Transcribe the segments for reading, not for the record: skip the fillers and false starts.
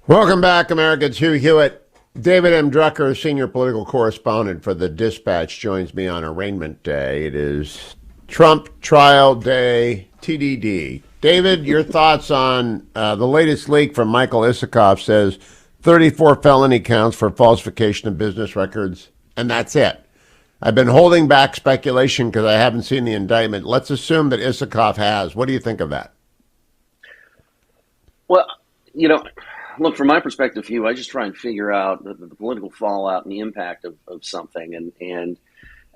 Welcome back, America. It's Hugh Hewitt. David M. Drucker, senior political correspondent for The Dispatch, joins me on arraignment day. It is Trump trial day, TDD. David, your thoughts on the latest leak from Michael Isikoff says 34 felony counts for falsification of business records, and that's it. I've been holding back speculation because I haven't seen the indictment. Let's assume that Isikoff has. What do you think of that? Well, look, from my perspective, Hugh, I just try and figure out the political fallout and the impact of something. And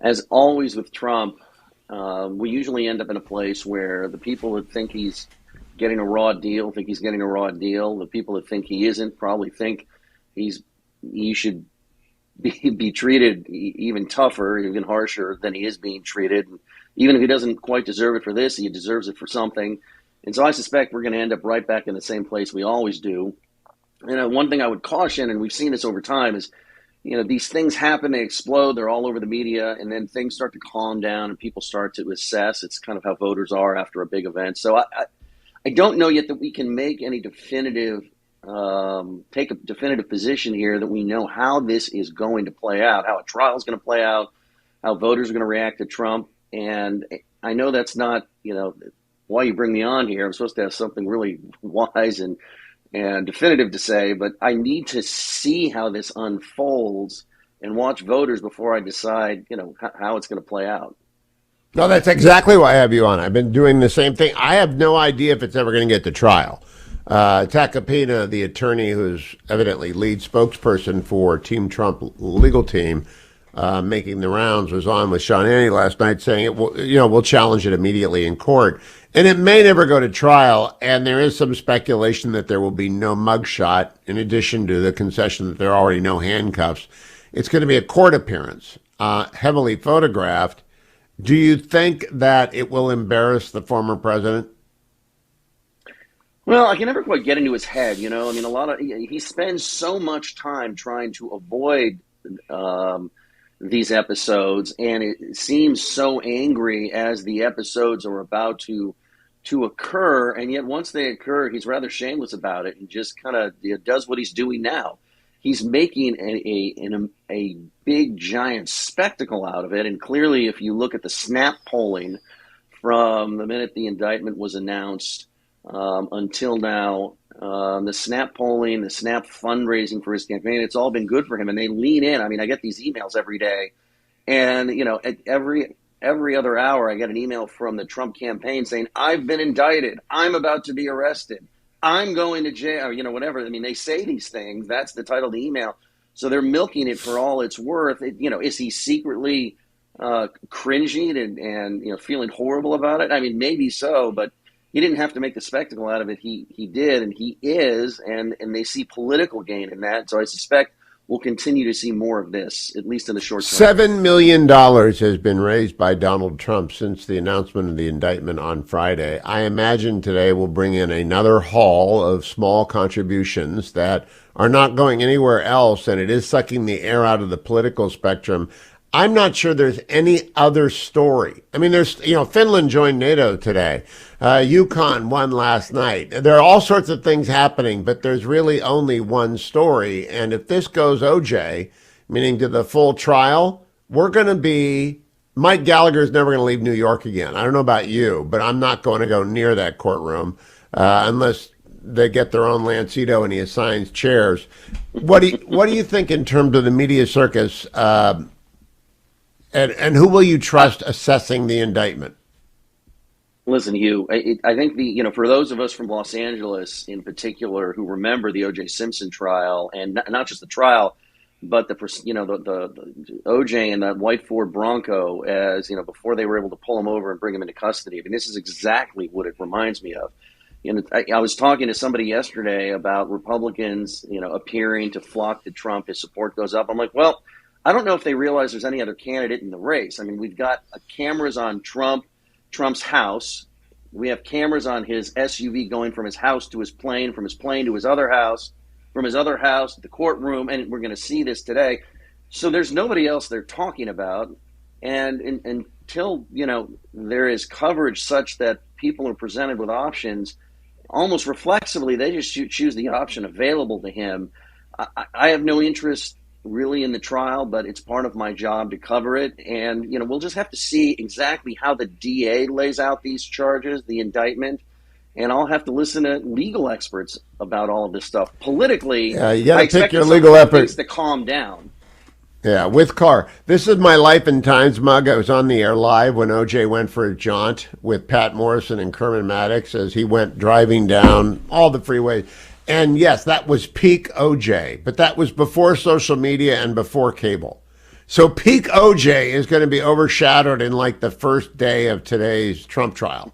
as always with Trump, we usually end up in a place where the people that think he's getting a raw deal think he's getting a raw deal. The people that think he isn't probably think he should be treated even tougher, even harsher than he is being treated. And even if he doesn't quite deserve it for this, he deserves it for something. And so I suspect we're going to end up right back in the same place we always do. And one thing I would caution, and we've seen this over time, is, these things happen, they explode, they're all over the media, and then things start to calm down and people start to assess. It's kind of how voters are after a big event. So I don't know yet that we can make any take a definitive position here that we know how this is going to play out, how a trial is going to play out, how voters are going to react to Trump. And I know that's not, why you bring me on here. I'm supposed to have something really wise and definitive to say, but I need to see how this unfolds and watch voters before I decide, how it's going to play out. No, that's exactly why I have you on. I've been doing the same thing. I have no idea if it's ever going to get to trial. Tacopina, the attorney who's evidently lead spokesperson for Team Trump legal team, making the rounds, was on with Sean Hannity last night saying, we'll challenge it immediately in court. And it may never go to trial, and there is some speculation that there will be no mugshot, in addition to the concession that there are already no handcuffs. It's going to be a court appearance, heavily photographed. Do you think that it will embarrass the former president? Well, I can never quite get into his head, he spends so much time trying to avoid these episodes, and it seems so angry as the episodes are about to occur, and yet once they occur, he's rather shameless about it and just kind of does what he's doing now. He's making a big giant spectacle out of it, and clearly, if you look at the snap polling from the minute the indictment was announced until now, the snap polling, the snap fundraising for his campaign, it's all been good for him, and they lean in. I mean, I get these emails every day, and at every other hour I get an email from the Trump campaign saying, I've been indicted, I'm about to be arrested, I'm going to jail, or whatever. I mean, they say these things. That's the title of the email. So they're milking it for all it's worth. Is he secretly cringing and feeling horrible about it? I mean, maybe so, but he didn't have to make the spectacle out of it. He did, and he is, and they see political gain in that. So I suspect we'll continue to see more of this, at least in the short term. $7 million has been raised by Donald Trump since the announcement of the indictment on Friday. I imagine today will bring in another haul of small contributions that are not going anywhere else, and it is sucking the air out of the political spectrum. I'm not sure there's any other story. I mean, Finland joined NATO today. Yukon won last night. There are all sorts of things happening, but there's really only one story. And if this goes OJ, meaning to the full trial, Mike Gallagher's never going to leave New York again. I don't know about you, but I'm not going to go near that courtroom unless they get their own Lancito and he assigns chairs. What do you think in terms of the media circus? And who will you trust assessing the indictment? Listen, Hugh, I think for those of us from Los Angeles in particular who remember the O.J. Simpson trial, and not just the trial, but the O.J. and that white Ford Bronco, as before they were able to pull him over and bring him into custody. I mean, this is exactly what it reminds me of. I was talking to somebody yesterday about Republicans, appearing to flock to Trump. His support goes up. I'm like, well, I don't know if they realize there's any other candidate in the race. I mean, we've got cameras on Trump's house. We have cameras on his SUV going from his house to his plane, from his plane to his other house, from his other house to the courtroom, and we're going to see this today. So there's nobody else they're talking about. And until, there is coverage such that people are presented with options, almost reflexively, they just choose the option available to him. I have no interest really in the trial, but it's part of my job to cover it. And, we'll just have to see exactly how the DA lays out these charges, the indictment. And I'll have to listen to legal experts about all of this stuff. Politically, yeah, you got I to pick expect your legal experts to calm down. Yeah, with Carr. This is my Life and Times mug. I was on the air live when OJ went for a jaunt with Pat Morrison and Kerman Maddox as he went driving down all the freeways. And yes, that was peak OJ, but that was before social media and before cable. So peak OJ is going to be overshadowed in like the first day of today's Trump trial.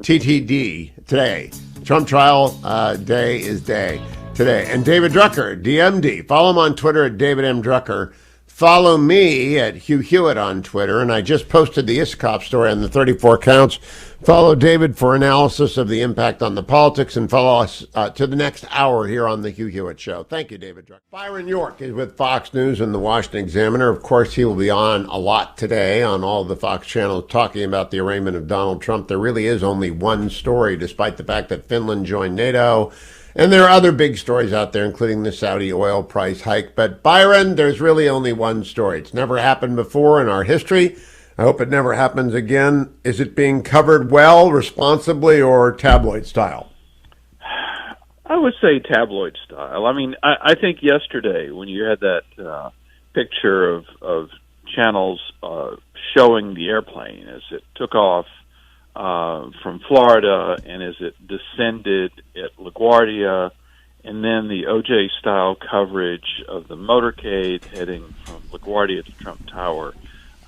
TTD, today. Trump trial day is day today. And David Drucker, DMD. Follow him on Twitter at David M. Drucker. Follow me at Hugh Hewitt on Twitter, and I just posted the Isikoff story on the 34 counts. Follow David for analysis of the impact on the politics, and follow us to the next hour here on the Hugh Hewitt Show. Thank you, David Drucker. Byron York is with Fox News and the Washington Examiner. Of course, he will be on a lot today on all the Fox channels talking about the arraignment of Donald Trump. There really is only one story, despite the fact that Finland joined NATO. And there are other big stories out there, including the Saudi oil price hike. But Byron, there's really only one story. It's never happened before in our history. I hope it never happens again. Is it being covered well, responsibly, or tabloid style? I would say tabloid style. I mean, I think yesterday when you had that picture of channels showing the airplane as it took off from Florida and as it descended at LaGuardia, and then the OJ-style coverage of the motorcade heading from LaGuardia to Trump Tower,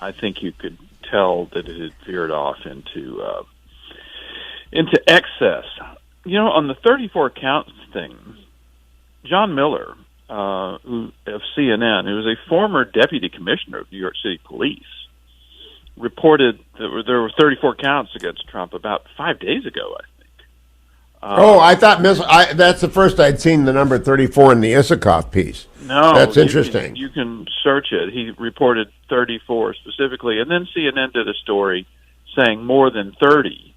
I think you could tell that it had veered off into excess. On the 34 counts thing, John Miller, of CNN, who was a former deputy commissioner of New York City Police, reported that there were 34 counts against Trump about 5 days ago, I think. I thought that's the first I'd seen the number 34 in the Isikoff piece. No, that's interesting. You can search it. He reported 34 specifically, and then CNN did a story saying more than 30.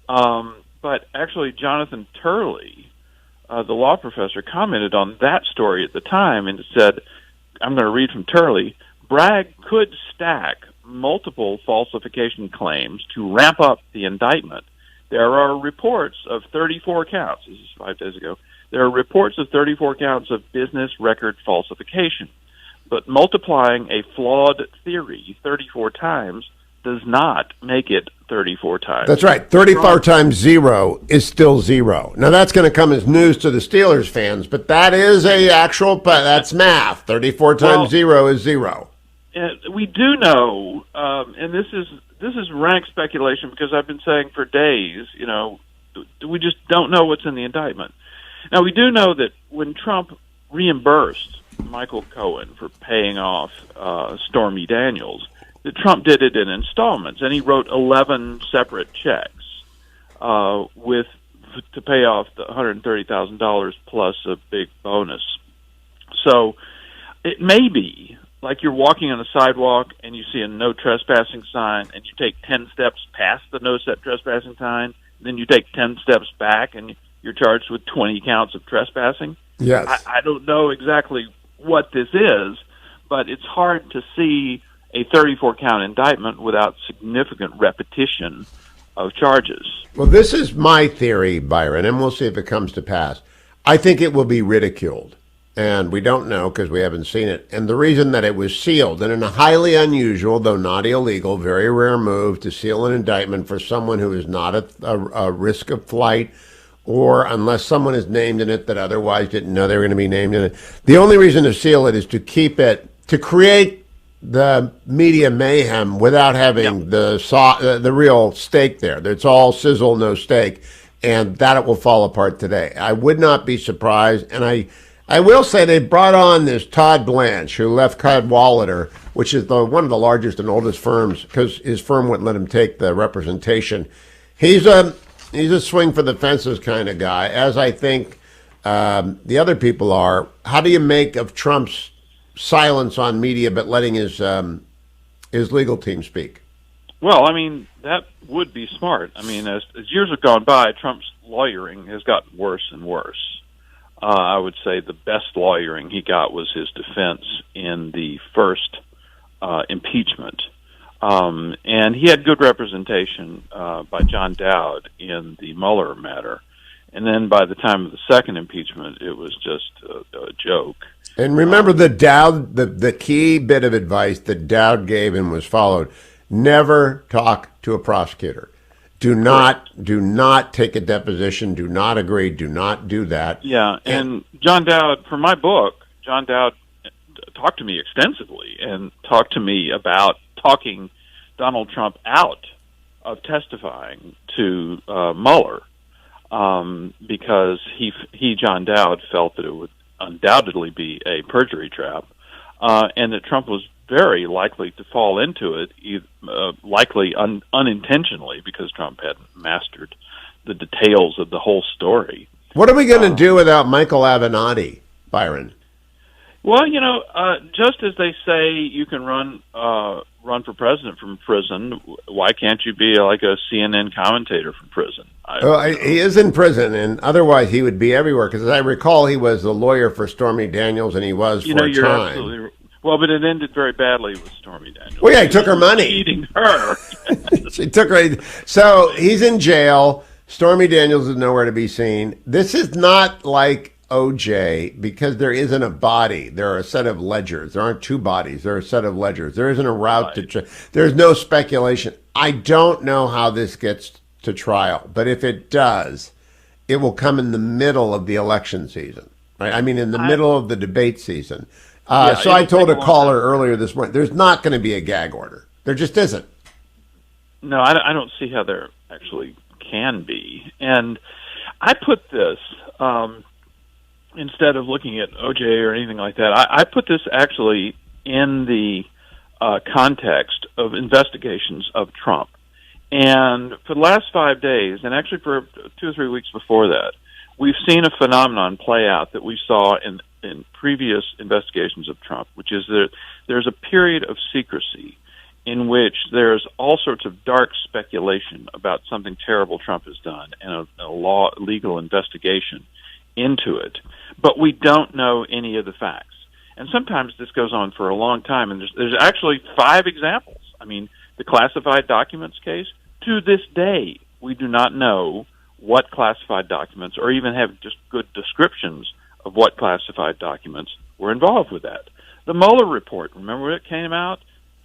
But actually, Jonathan Turley, the law professor, commented on that story at the time and said, I'm going to read from Turley, Bragg could stack multiple falsification claims to ramp up the indictment. There are reports of 34 counts. This is 5 days ago. There are reports of 34 counts of business record falsification. But multiplying a flawed theory 34 times does not make it 34 times. That's right. 34 times zero is still zero. Now, that's going to come as news to the Steelers fans, but that is that's math. 34 times zero is zero. We do know, and this is rank speculation because I've been saying for days, we just don't know what's in the indictment. Now, we do know that when Trump reimbursed Michael Cohen for paying off Stormy Daniels, that Trump did it in installments, and he wrote 11 separate checks to pay off the $130,000 plus a big bonus. So it may be like you're walking on a sidewalk and you see a no trespassing sign and you take 10 steps past the no trespassing sign, then you take 10 steps back and you're charged with 20 counts of trespassing. Yes. I don't know exactly what this is, but it's hard to see a 34-count indictment without significant repetition of charges. Well, this is my theory, Byron, and we'll see if it comes to pass. I think it will be ridiculed. And we don't know because we haven't seen it. And the reason that it was sealed, and in a highly unusual, though not illegal, very rare move to seal an indictment for someone who is not at a risk of flight, or unless someone is named in it that otherwise didn't know they were going to be named in it. The only reason to seal it is to keep it, to create the media mayhem without having the real stake there. It's all sizzle, no steak, and that it will fall apart today. I would not be surprised, and I will say they brought on this Todd Blanche, who left Cadwalader, which is one of the largest and oldest firms, because his firm wouldn't let him take the representation. He's a swing for the fences kind of guy, as I think the other people are. How do you make of Trump's silence on media but letting his legal team speak? Well, I mean, that would be smart. I mean, as years have gone by, Trump's lawyering has gotten worse and worse. I would say the best lawyering he got was his defense in the first impeachment. And he had good representation by John Dowd in the Mueller matter. And then by the time of the second impeachment, it was just a joke. And remember the Dowd, the key bit of advice that Dowd gave and was followed: never talk to a prosecutor. Do not take a deposition. Do not agree. Do not do that. Yeah, and John Dowd, for my book, John Dowd talked to me extensively and talked to me about talking Donald Trump out of testifying to Mueller because he, John Dowd, felt that it would undoubtedly be a perjury trap and that Trump was very likely to fall into it, likely unintentionally, because Trump hadn't mastered the details of the whole story. What are we going to do without Michael Avenatti, Byron? Well, just as they say you can run for president from prison, why can't you be like a CNN commentator from prison? He is in prison, and otherwise he would be everywhere. Because as I recall, he was the lawyer for Stormy Daniels, and he was for a you're time. Absolutely. Well, but it ended very badly with Stormy Daniels. Well, yeah, he took her money. Cheating her. She took her. So he's in jail. Stormy Daniels is nowhere to be seen. This is not like OJ because there isn't a body. There are a set of ledgers. There aren't two bodies. There are a set of ledgers. There isn't a route to. There's no speculation. I don't know how this gets to trial, but if it does, it will come in the middle of the election season. Right? I mean, in the middle of the debate season. So I told a caller earlier this morning, there's not going to be a gag order. There just isn't. No, I don't see how there actually can be. And I put this, instead of looking at OJ or anything like that, I put this actually in the context of investigations of Trump. And for the last 5 days, and actually for 2 or 3 weeks before that, we've seen a phenomenon play out that we saw in previous investigations of Trump, which is that there's a period of secrecy in which there's all sorts of dark speculation about something terrible Trump has done and a legal investigation into it. But we don't know any of the facts. And sometimes this goes on for a long time, and there's actually 5 examples. I mean, the classified documents case, to this day, we do not know what classified documents or even have just good descriptions of what classified documents were involved with that. The Mueller report, remember when it came out?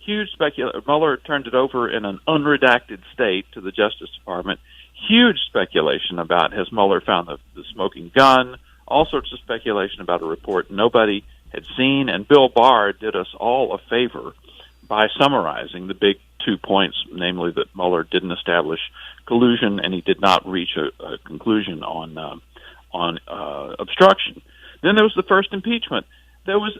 Huge speculation. Mueller turned it over in an unredacted state to the Justice Department. Huge speculation about has Mueller found the smoking gun, all sorts of speculation about a report nobody had seen, and Bill Barr did us all a favor by summarizing the big 2 points, namely that Mueller didn't establish collusion and he did not reach a conclusion on obstruction. Then there was the first impeachment. There was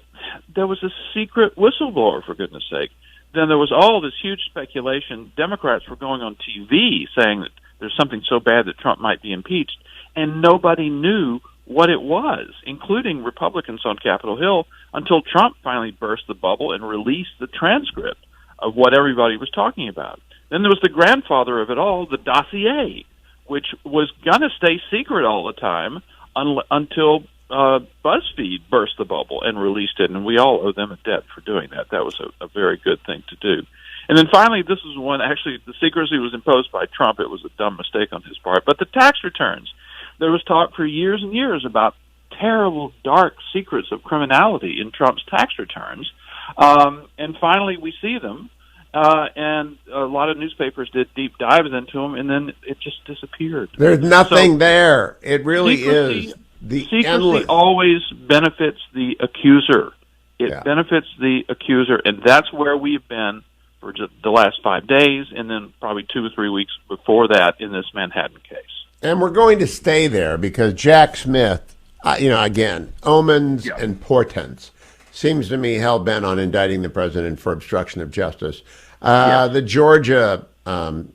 a secret whistleblower, for goodness sake. Then there was all this huge speculation. Democrats were going on TV saying that there's something so bad that Trump might be impeached, and nobody knew what it was, including Republicans on Capitol Hill, until Trump finally burst the bubble and released the transcript of what everybody was talking about. Then there was the grandfather of it all, the dossier, which was going to stay secret all the time until BuzzFeed burst the bubble and released it, and we all owe them a debt for doing that. That was a very good thing to do. And then finally, this is one, actually, the secrecy was imposed by Trump. It was a dumb mistake on his part. But the tax returns. There was talk for years and years about terrible, dark secrets of criminality in Trump's tax returns. And finally, we see them. And a lot of newspapers did deep dives into them, and then it just disappeared. There's nothing there. It really is. Secrecy always benefits the accuser. It benefits the accuser, and that's where we've been for just the last 5 days, and then probably 2 or 3 weeks before that in this Manhattan case. And we're going to stay there because Jack Smith, again, omens and portents, seems to me hell-bent on indicting the president for obstruction of justice. The Georgia grand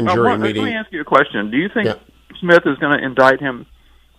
jury meeting... Let me ask you a question. Do you think Smith is going to indict him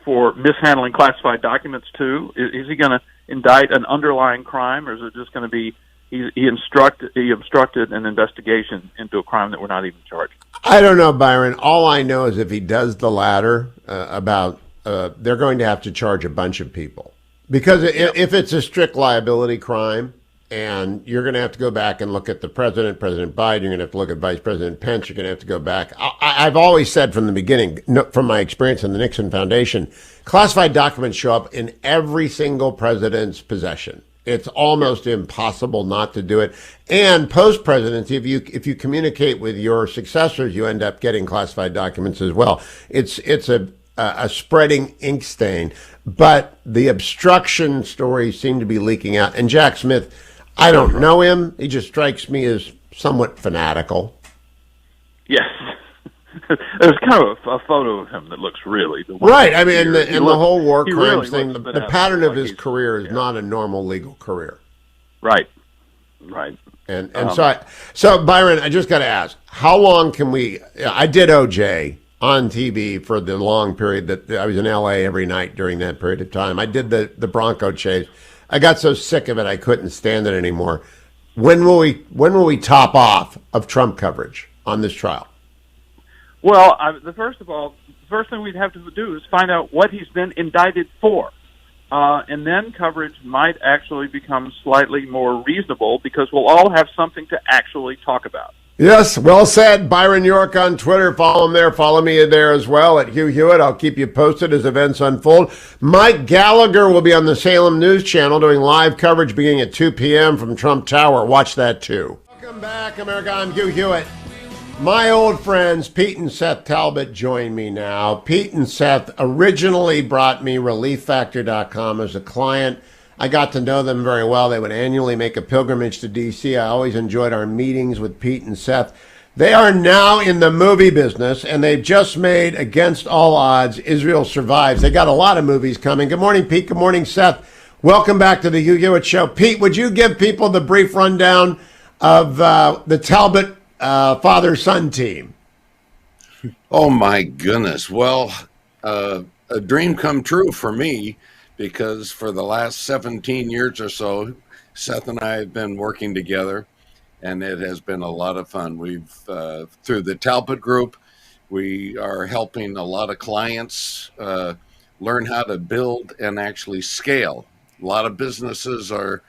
for mishandling classified documents, too? Is he going to indict an underlying crime, or is it just going to be he obstructed an investigation into a crime that we're not even charging? I don't know, Byron. All I know is if he does the latter, they're going to have to charge a bunch of people because Yep. if it's a strict liability crime, and you're going to have to go back and look at the president, President Biden. You're going to have to look at Vice President Pence. You're going to have to go back. I've always said from the beginning, from my experience in the Nixon Foundation, classified documents show up in every single president's possession. It's almost impossible not to do it. And post presidency, if you communicate with your successors, you end up getting classified documents as well. It's a spreading ink stain. But the obstruction stories seem to be leaking out. And Jack Smith, I don't know him. He just strikes me as somewhat fanatical. Yes. There's kind of a photo of him that looks really the one. Right. I mean, the whole war he crimes really thing, looks the fanatical, pattern of like his he's- career is yeah. not a normal legal career. Right. Right. And so Byron, I just got to ask, how long can we? I did OJ on TV for the long period that I was in LA every night during that period of time. I did the Bronco chase. I got so sick of it I couldn't stand it anymore. When will we top off of Trump coverage on this trial? Well, the first thing we'd have to do is find out what he's been indicted for. And then coverage might actually become slightly more reasonable because we'll all have something to actually talk about. Yes, well said. Byron York on Twitter. Follow him there. Follow me there as well at Hugh Hewitt. I'll keep you posted as events unfold. Mike Gallagher will be on the Salem News Channel doing live coverage beginning at 2 p.m. from Trump Tower. Watch that too. Welcome back, America. I'm Hugh Hewitt. My old friends Pete and Seth Talbot join me now. Pete and Seth originally brought me ReliefFactor.com as a client. I got to know them very well. They would annually make a pilgrimage to D.C. I always enjoyed our meetings with Pete and Seth. They are now in the movie business, and they've just made Against All Odds, Israel Survives. They got a lot of movies coming. Good morning, Pete. Good morning, Seth. Welcome back to the Hugh Hewitt Show. Pete, would you give people the brief rundown of the Talbot father-son team? Oh, my goodness. Well, a dream come true for me because for the last 17 years or so, Seth and I have been working together, and it has been a lot of fun. We've, through the Talbot Group, we are helping a lot of clients learn how to build and actually scale. A lot of businesses are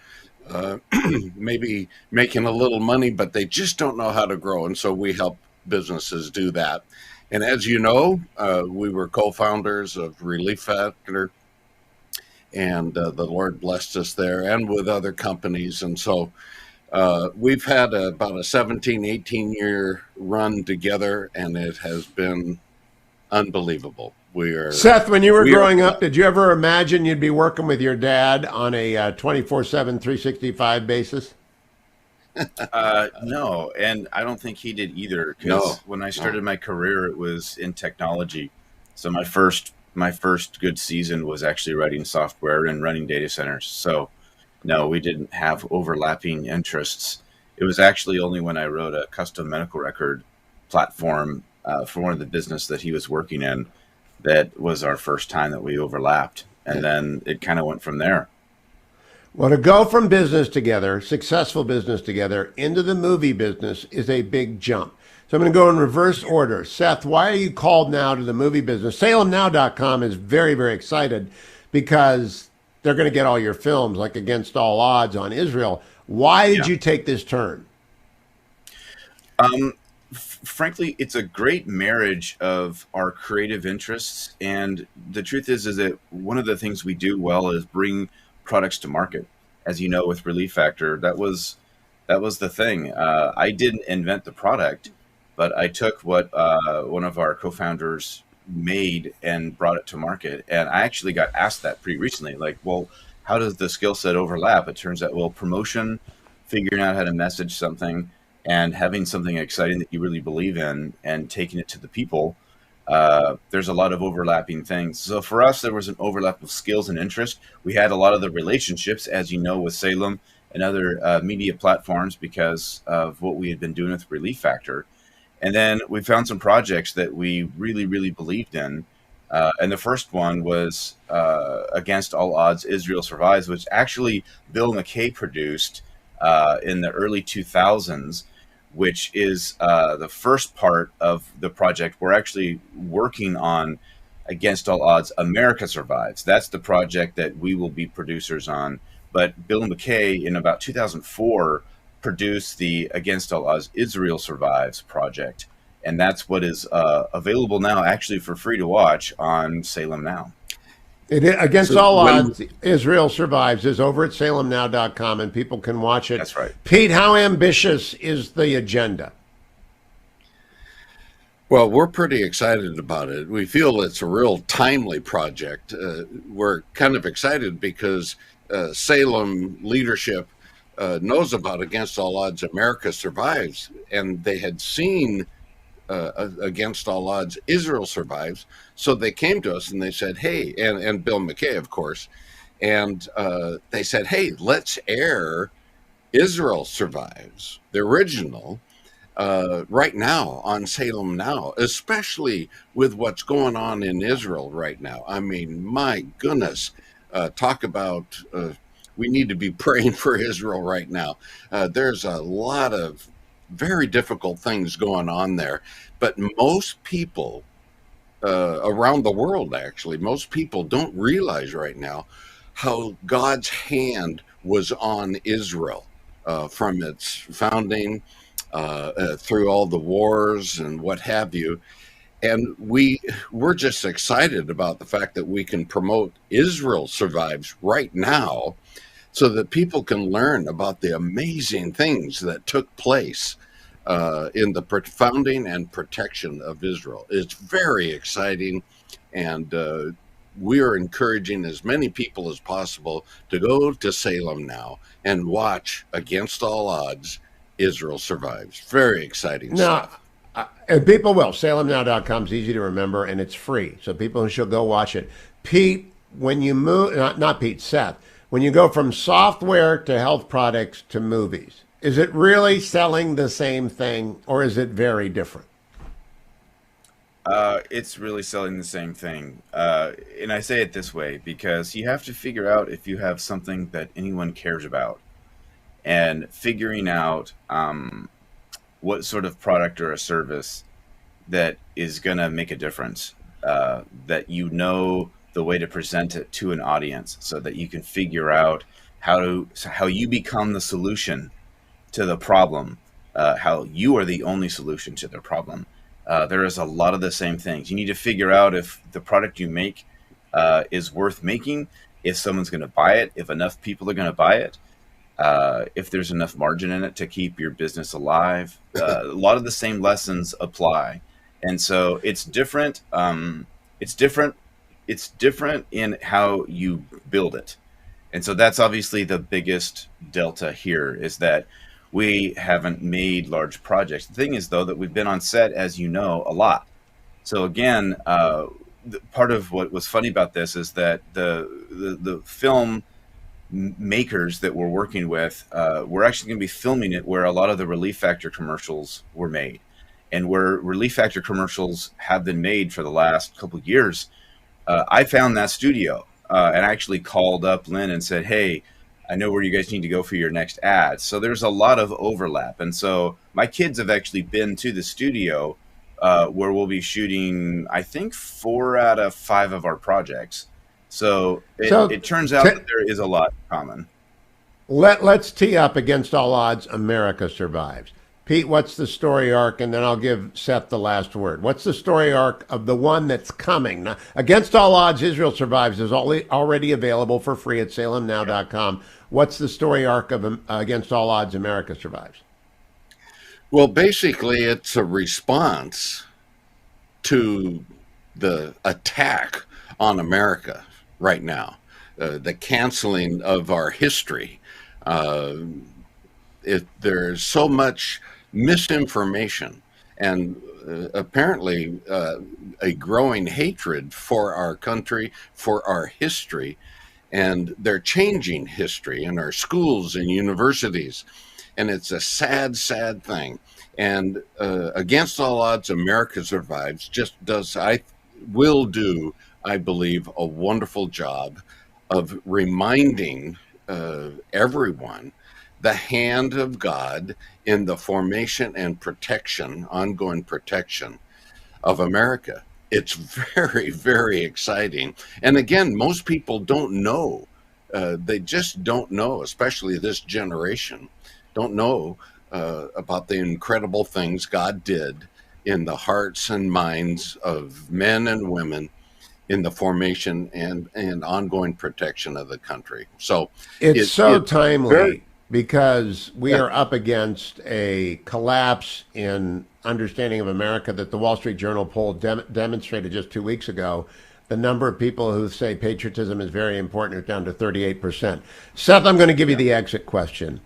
maybe making a little money, but they just don't know how to grow. And so we help businesses do that. And as you know, we were co-founders of Relief Factor, and the Lord blessed us there and with other companies. And so we've had about a 17, 18-year run together, and it has been unbelievable. Seth, when you were growing up, did you ever imagine you'd be working with your dad on a 24/7, 365 basis? No, and I don't think he did either. Because No, when I started my career, it was in technology. So my first good season was actually writing software and running data centers. So no, we didn't have overlapping interests. It was actually only when I wrote a custom medical record platform for one of the business that he was working in that was our first time that we overlapped. And then it kind of went from there. Well, to go from business together, successful business together, into the movie business is a big jump. So I'm going to go in reverse order. Seth, why are you called now to the movie business? SalemNow.com is very, very excited because they're going to get all your films, like Against All Odds on Israel. Why did you take this turn? Frankly, it's a great marriage of our creative interests. And the truth is that one of the things we do well is bring products to market. As you know, with Relief Factor, that was the thing. I didn't invent the product, but I took what one of our co-founders made and brought it to market. And I actually got asked that pretty recently, like, well, how does the skill set overlap? It turns out, well, promotion, figuring out how to message something, and having something exciting that you really believe in and taking it to the people, there's a lot of overlapping things. So for us, there was an overlap of skills and interest. We had a lot of the relationships, as you know, with Salem and other media platforms because of what we had been doing with Relief Factor. And then we found some projects that we really, really believed in. And the first one was Against All Odds, Israel Survives, which actually Bill McKay produced in the early 2000s. which is the first part of the project we're actually working on. Against All Odds, America Survives. That's the project that we will be producers on. But Bill McKay, in about 2004, produced the Against All Odds, Israel Survives project. And that's what is available now, actually for free to watch on Salem Now. Against All Odds, Israel Survives is over at salemnow.com, and people can watch it. That's right. Pete, how ambitious is the agenda? Well, we're pretty excited about it. We feel it's a real timely project. We're kind of excited because Salem leadership knows about Against All Odds, America Survives, and they had seen Against All Odds, Israel Survives. So they came to us and they said, hey, and Bill McKay, of course, and they said, hey, let's air Israel Survives, the original, right now on Salem Now, especially with what's going on in Israel right now. I mean, my goodness, talk about we need to be praying for Israel right now. There's a lot of very difficult things going on there, but most people around the world, actually, most people don't realize right now how God's hand was on Israel from its founding through all the wars and what have you. And we're just excited about the fact that we can promote Israel Survives right now so that people can learn about the amazing things that took place in the founding and protection of Israel. It's very exciting, and we are encouraging as many people as possible to go to Salem Now and watch Against All Odds, Israel Survives. Very exciting stuff. And people will. SalemNow.com is easy to remember, and it's free. So people should go watch it. Pete, when you move, not Pete, Seth, when you go from software to health products to movies, is it really selling the same thing, or is it very different? It's really selling the same thing. And I say it this way because you have to figure out if you have something that anyone cares about. And figuring out what sort of product or a service that is going to make a difference, that you know the way to present it to an audience so that you can figure out how you become the solution to the problem, how you are the only solution to the problem. There is a lot of the same things. You need to figure out if the product you make is worth making, if someone's going to buy it, if enough people are going to buy it, if there's enough margin in it to keep your business alive. A lot of the same lessons apply. And so it's different. It's different in how you build it. And so that's obviously the biggest delta here, is that we haven't made large projects. The thing is, though, that we've been on set, as you know, a lot. So again, part of what was funny about this is that the film makers that we're working with, we're actually going to be filming it where a lot of the Relief Factor commercials were made. And where Relief Factor commercials have been made for the last couple of years, I found that studio and I actually called up Lynn and said, hey, I know where you guys need to go for your next ad. So there's a lot of overlap. And so my kids have actually been to the studio where we'll be shooting, I think, 4 out of 5 of our projects. So it turns out that there is a lot in common. Let's tee up Against All Odds, America Survives. Pete, what's the story arc? And then I'll give Seth the last word. What's the story arc of the one that's coming? Now, Against All Odds, Israel Survives is already available for free at salemnow.com. What's the story arc of Against All Odds, America Survives? Well, basically, it's a response to the attack on America right now, the canceling of our history. There's so much misinformation and apparently a growing hatred for our country, for our history, and they're changing history in our schools and universities. And it's a sad, sad thing. And Against All Odds, America Survives will do, I believe, a wonderful job of reminding everyone the hand of God in the formation and protection, ongoing protection of America. It's very, very exciting. And again, most people don't know. They just don't know, especially this generation, don't know about the incredible things God did in the hearts and minds of men and women in the formation and ongoing protection of the country. So it's so timely because we are up against a collapse in understanding of America that the Wall Street Journal poll demonstrated just 2 weeks ago. The number of people who say patriotism is very important is down to 38%. Seth, I'm going to give you the exit question.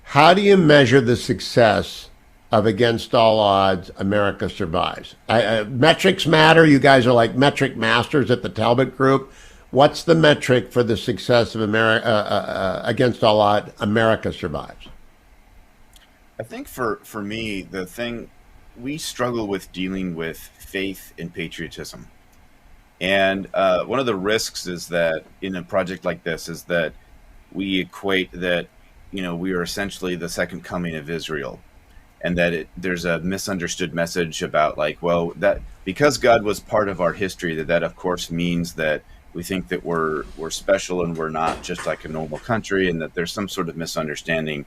How do you measure the success of Against All Odds, America Survives? Metrics matter. You guys are like metric masters at the Talbot Group. What's the metric for the success of America Against All Odds, America Survives? I think for me, the thing we struggle with dealing with faith and patriotism. And one of the risks is that in a project like this is that we equate that, we are essentially the second coming of Israel. And that there's a misunderstood message about that because God was part of our history, that of course means that we think that we're special and we're not just like a normal country, and that there's some sort of misunderstanding.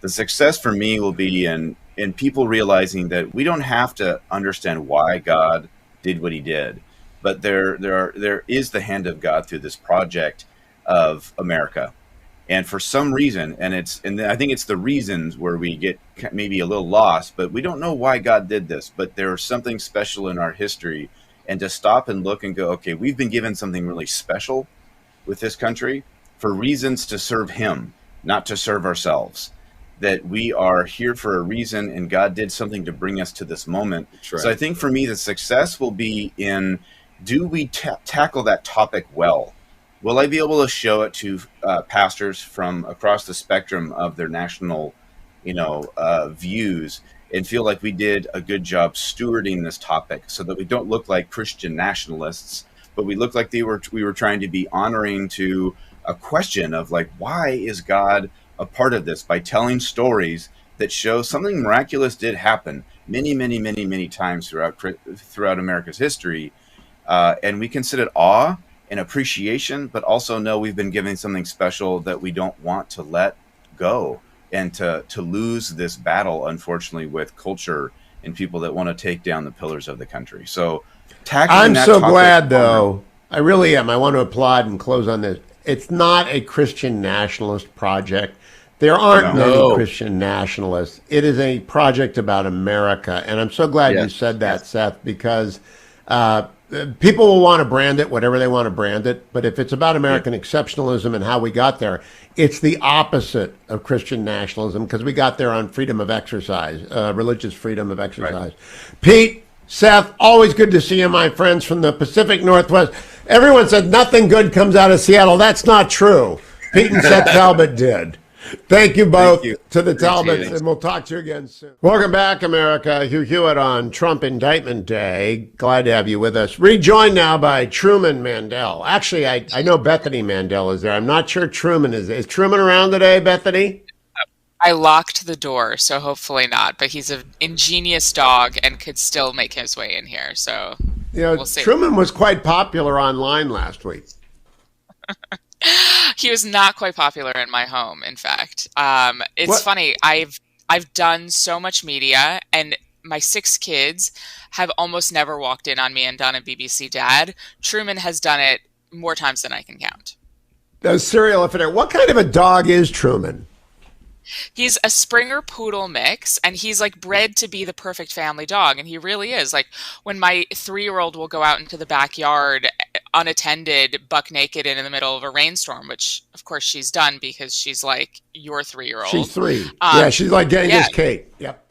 The success for me will be in people realizing that we don't have to understand why God did what he did, but there is the hand of God through this project of America. And for some reason, and I think it's the reasons where we get maybe a little lost, but we don't know why God did this, but there's something special in our history. And to stop and look and go, okay, we've been given something really special with this country for reasons to serve him, not to serve ourselves. That we are here for a reason, and God did something to bring us to this moment. Right. So I think for me, the success will be in, do we tackle that topic well? Will I be able to show it to pastors from across the spectrum of their national, views, and feel like we did a good job stewarding this topic, so that we don't look like Christian nationalists, but we look like we were trying to be honoring to a question of why is God a part of this, by telling stories that show something miraculous did happen many, many, many, many times throughout America's history, and we can sit at awe and appreciation, but also know we've been given something special that we don't want to let go, and to lose this battle, unfortunately, with culture and people that want to take down the pillars of the country. So I'm so glad, though. I really am. I want to applaud and close on this. It's not a Christian nationalist project. There aren't many Christian nationalists. It is a project about America. And I'm so glad you said that, Seth, because people will want to brand it whatever they want to brand it. But if it's about American exceptionalism and how we got there, it's the opposite of Christian nationalism, because we got there on freedom of exercise, religious freedom of exercise. Right. Pete, Seth, always good to see you, my friends from the Pacific Northwest. Everyone said nothing good comes out of Seattle. That's not true. Pete and Seth Talbot did. Thank you both to the Talbots, and we'll talk to you again soon. Welcome back, America. Hugh Hewitt on Trump Indictment Day. Glad to have you with us. Rejoined now by Truman Mandel. Actually, I know Bethany Mandel is there. I'm not sure Truman is. Is Truman around today, Bethany? I locked the door, so hopefully not. But he's an ingenious dog and could still make his way in here. So we'll see. Truman was quite popular online last week. He was not quite popular in my home, in fact. It's funny. I've done so much media, and my 6 kids have almost never walked in on me and done a BBC Dad. Truman has done it more times than I can count. Serial offender. What kind of a dog is Truman? He's a Springer Poodle mix, and he's bred to be the perfect family dog, and he really is. When my 3-year-old will go out into the backyard unattended, buck naked, and in the middle of a rainstorm, which of course she's done because she's like your 3-year-old. She's 3. She's like getting this cake. Yep.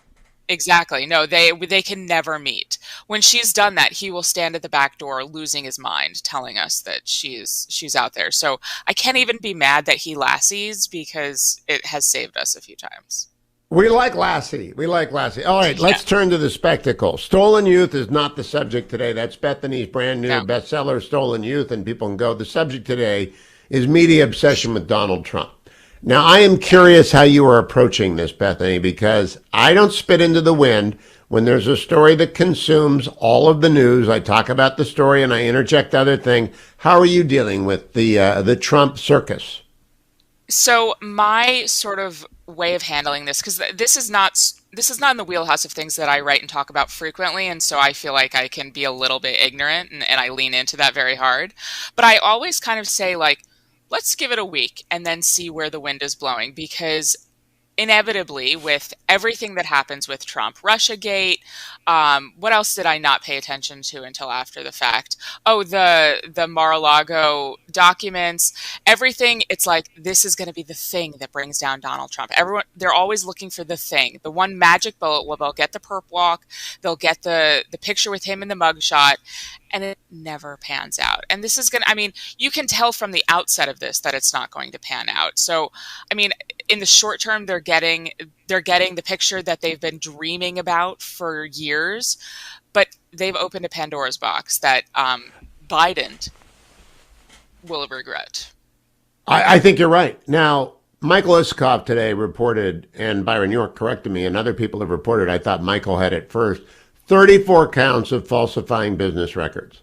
Exactly. No, they can never meet. When she's done that, he will stand at the back door losing his mind, telling us that she's out there. So I can't even be mad that he lassies, because it has saved us a few times. We like Lassie. All right, let's turn to the spectacle. Stolen Youth is not the subject today. That's Bethany's brand new bestseller, Stolen Youth, and people can go. The subject today is media obsession with Donald Trump. Now, I am curious how you are approaching this, Bethany, because I don't spit into the wind. When there's a story that consumes all of the news, I talk about the story and I interject other things. How are you dealing with the Trump circus? So my sort of way of handling this, because this is not in the wheelhouse of things that I write and talk about frequently, and so I feel like I can be a little bit ignorant, and I lean into that very hard. But I always kind of say, like, let's give it a week and then see where the wind is blowing, because inevitably, with everything that happens with Trump, Russiagate, what else did I not pay attention to until after the fact? Oh, the Mar-a-Lago documents, everything. It's like, this is going to be the thing that brings down Donald Trump. Everyone, they're always looking for the thing, the one magic bullet. Well, they'll get the perp walk, they'll get the picture with him in the mugshot, and it never pans out. And this is I mean, you can tell from the outset of this that it's not going to pan out. So, I mean, in the short term, they're getting the picture that they've been dreaming about for years, but they've opened a Pandora's box that Biden will regret. I think you're right. Now, Michael Isikoff today reported, and Byron York corrected me, and other people have reported, I thought Michael had it first, 34 counts of falsifying business records.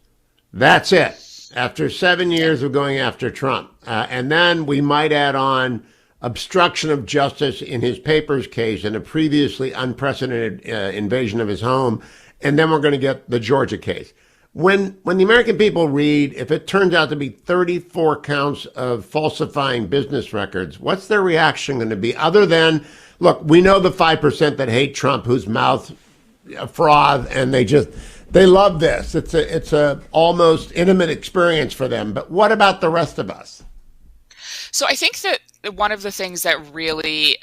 That's it. After 7 years of going after Trump. And then we might add on obstruction of justice in his papers case and a previously unprecedented invasion of his home. And then we're going to get the Georgia case. When the American people read, if it turns out to be 34 counts of falsifying business records, what's their reaction going to be? Other than, look, we know the 5% that hate Trump, whose mouth froth, and they love this. It's a almost intimate experience for them. But what about the rest of us? So I think that one of the things that really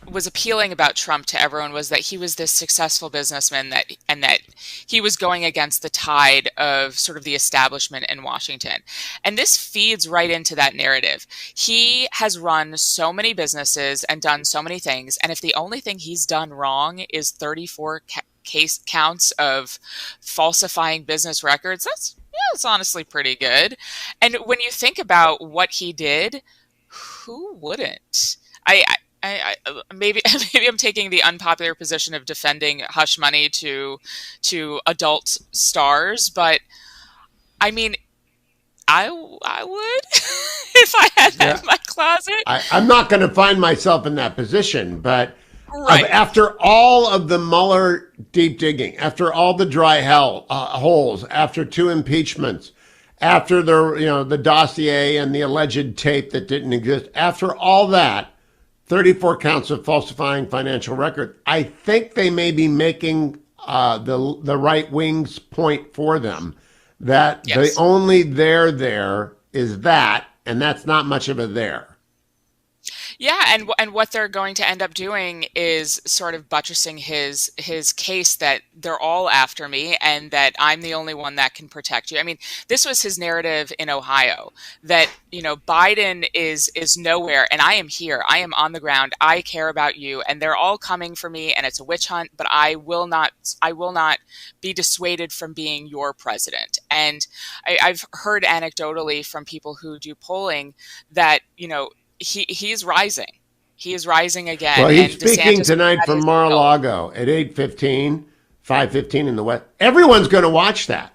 was appealing about Trump to everyone was that he was this successful businessman, and that he was going against the tide of sort of the establishment in Washington. And this feeds right into that narrative. He has run so many businesses and done so many things, and if the only thing he's done wrong is 34 case counts of falsifying business records, that's honestly pretty good. And when you think about what he did, who wouldn't? I maybe I'm taking the unpopular position of defending hush money to adult stars, but I mean, I would if I had that in my closet. I'm not going to find myself in that position, but right. After all of the Mueller deep digging, after all the dry holes, after 2 impeachments, after the dossier and the alleged tape that didn't exist, after all that, 34 counts of falsifying financial record, I think they may be making the right wing's point for them that the only there is that, and that's not much of a there. Yeah, and what they're going to end up doing is sort of buttressing his case that they're all after me and that I'm the only one that can protect you. I mean, this was his narrative in Ohio, that Biden is nowhere and I am here. I am on the ground. I care about you, and they're all coming for me, and it's a witch hunt. But I will not be dissuaded from being your president. And I've heard anecdotally from people who do polling that He's rising. He is rising again. Well, he's speaking tonight from Mar-a-Lago at 8:15, 5:15 in the West. Everyone's going to watch that.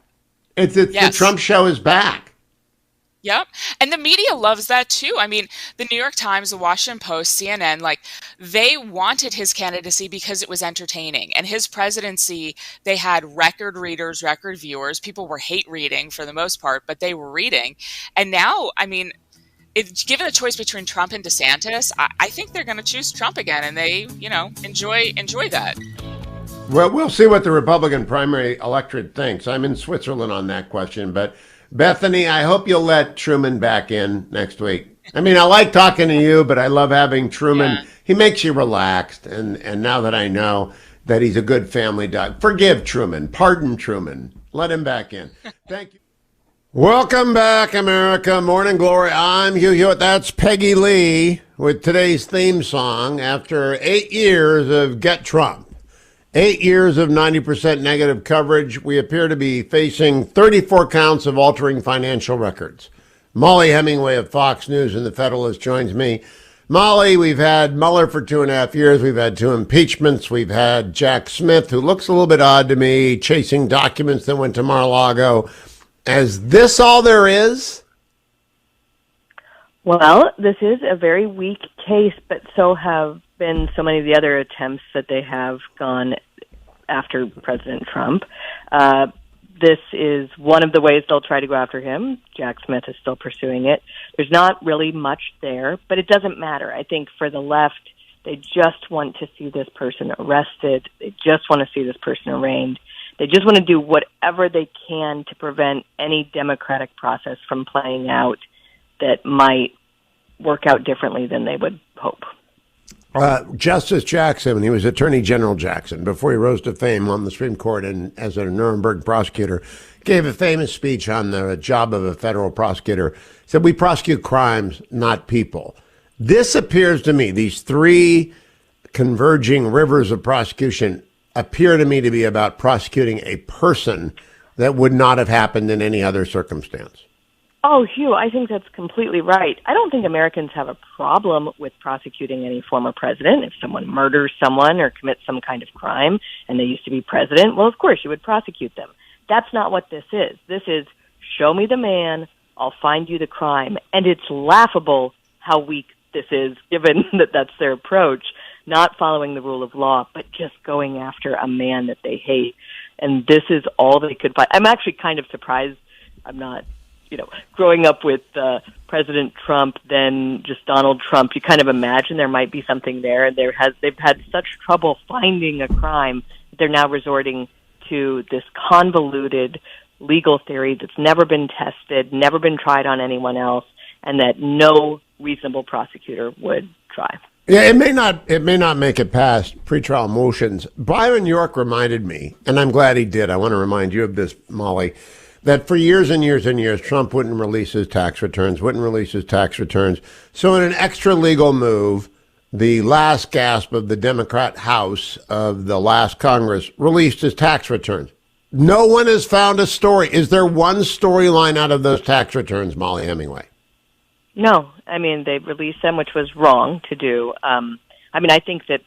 It's the Trump show is back. Yep. And the media loves that too. I mean, the New York Times, the Washington Post, CNN, they wanted his candidacy because it was entertaining. And his presidency, they had record readers, record viewers. People were hate reading for the most part, but they were reading. And now, I mean, given a choice between Trump and DeSantis, I think they're going to choose Trump again, and they, enjoy that. Well, we'll see what the Republican primary electorate thinks. I'm in Switzerland on that question, but Bethany, I hope you'll let Truman back in next week. I mean, I like talking to you, but I love having Truman. Yeah. He makes you relaxed, and now that I know that he's a good family dog, forgive Truman, pardon Truman, let him back in. Thank you. Welcome back, America. Morning Glory. I'm Hugh Hewitt. That's Peggy Lee with today's theme song. After 8 years of Get Trump, 8 years of 90% negative coverage, we appear to be facing 34 counts of altering financial records. Molly Hemingway of Fox News and The Federalist joins me. Molly, we've had Mueller for 2.5 years. We've had 2 impeachments. We've had Jack Smith, who looks a little bit odd to me, chasing documents that went to Mar-a-Lago. Is this all there is? Well, this is a very weak case, but so have been so many of the other attempts that they have gone after President Trump. This is one of the ways they'll try to go after him. Jack Smith is still pursuing it. There's not really much there, but it doesn't matter. I think for the left, they just want to see this person arrested. They just want to see this person arraigned. They just want to do whatever they can to prevent any democratic process from playing out that might work out differently than they would hope. Justice Jackson, when he was Attorney General Jackson, before he rose to fame on the Supreme Court and as a Nuremberg prosecutor, gave a famous speech on the job of a federal prosecutor. He said, "We prosecute crimes, not people." This appears to me, these 3 converging rivers of prosecution appear to me to be about prosecuting a person that would not have happened in any other circumstance. Oh, Hugh, I think that's completely right. I don't think Americans have a problem with prosecuting any former president. If someone murders someone or commits some kind of crime and they used to be president, well, of course, you would prosecute them. That's not what this is. This is, show me the man, I'll find you the crime. And it's laughable how weak this is, given that that's their approach, not following the rule of law, but just going after a man that they hate. And this is all they could find. I'm actually kind of surprised. I'm not, growing up with President Trump, then just Donald Trump, you kind of imagine there might be something there. They've had such trouble finding a crime that they're now resorting to this convoluted legal theory that's never been tested, never been tried on anyone else, and that no reasonable prosecutor would try. Yeah, it may not make it past pretrial motions. Byron York reminded me, and I'm glad he did. I want to remind you of this, Molly, that for years and years and years, Trump wouldn't release his tax returns. So in an extra legal move, the last gasp of the Democrat House of the last Congress released his tax returns. No one has found a story. Is there one storyline out of those tax returns, Molly Hemingway? No. I mean, they released them, which was wrong to do. I think that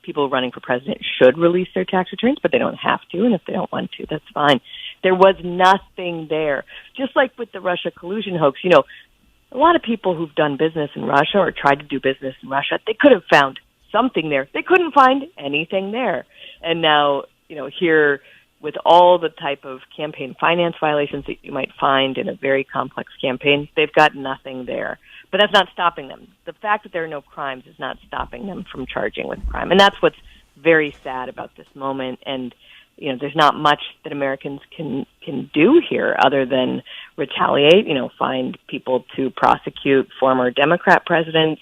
people running for president should release their tax returns, but they don't have to, and if they don't want to, that's fine. There was nothing there. Just like with the Russia collusion hoax, a lot of people who've done business in Russia or tried to do business in Russia, they could have found something there. They couldn't find anything there. And now, here with all the type of campaign finance violations that you might find in a very complex campaign, they've got nothing there. But that's not stopping them. The fact that there are no crimes is not stopping them from charging with crime. And that's what's very sad about this moment. And, there's not much that Americans can do here other than retaliate, find people to prosecute former Democrat presidents